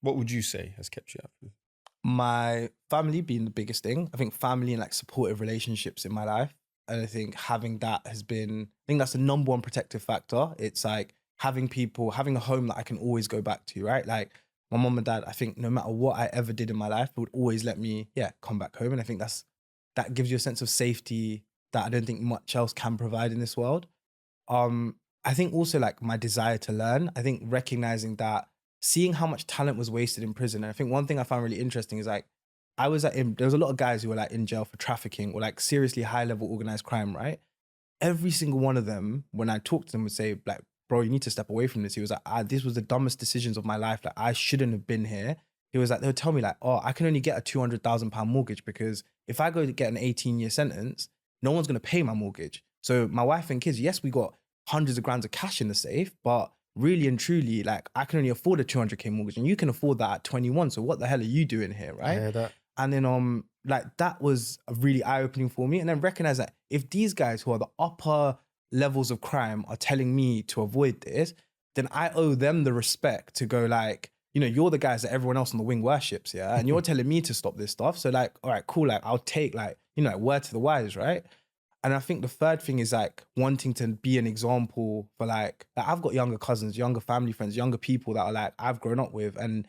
What would you say has kept you happy? My family being the biggest thing. I think family and like supportive relationships in my life. And I think having that has been, I think that's the number one protective factor. It's like having people, having a home that I can always go back to, right? Like my mom and dad, I think no matter what I ever did in my life, would always let me, come back home. And I think that gives you a sense of safety that I don't think much else can provide in this world. Um, I think also like my desire to learn. I think recognizing that, seeing how much talent was wasted in prison. And I think one thing I found really interesting is like there was a lot of guys who were like in jail for trafficking or like seriously high level organized crime, right? Every single one of them, when I talked to them, would say like, "Bro, you need to step away from this." He was like, "This was the dumbest decisions of my life. Like I shouldn't have been here." He was like, they would tell me like, "Oh, I can only get a £200,000 mortgage because if I go to get an 18-year sentence, no one's gonna pay my mortgage. So my wife and kids, yes, we got hundreds of grand of cash in the safe, but really and truly, like I can only afford a 200K mortgage, and you can afford that at 21. So what the hell are you doing here, I right?" hear that. And then like that was really eye-opening for me. And then recognize that if these guys who are the upper levels of crime are telling me to avoid this, then I owe them the respect to go like, you're the guys that everyone else on the wing worships, yeah? And you're telling me to stop this stuff. So like, all right, cool, like I'll take like, like word to the wise, right? And I think the third thing is like wanting to be an example for like I've got younger cousins, younger family friends, younger people that are like I've grown up with, and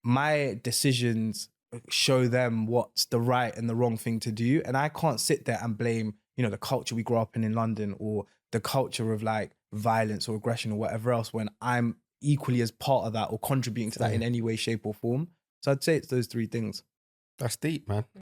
my decisions show them what's the right and the wrong thing to do. And I can't sit there and blame, the culture we grew up in London, or the culture of like violence or aggression or whatever else, when I'm equally as part of that or contributing to that in any way, shape or form. So I'd say it's those three things. That's deep, man.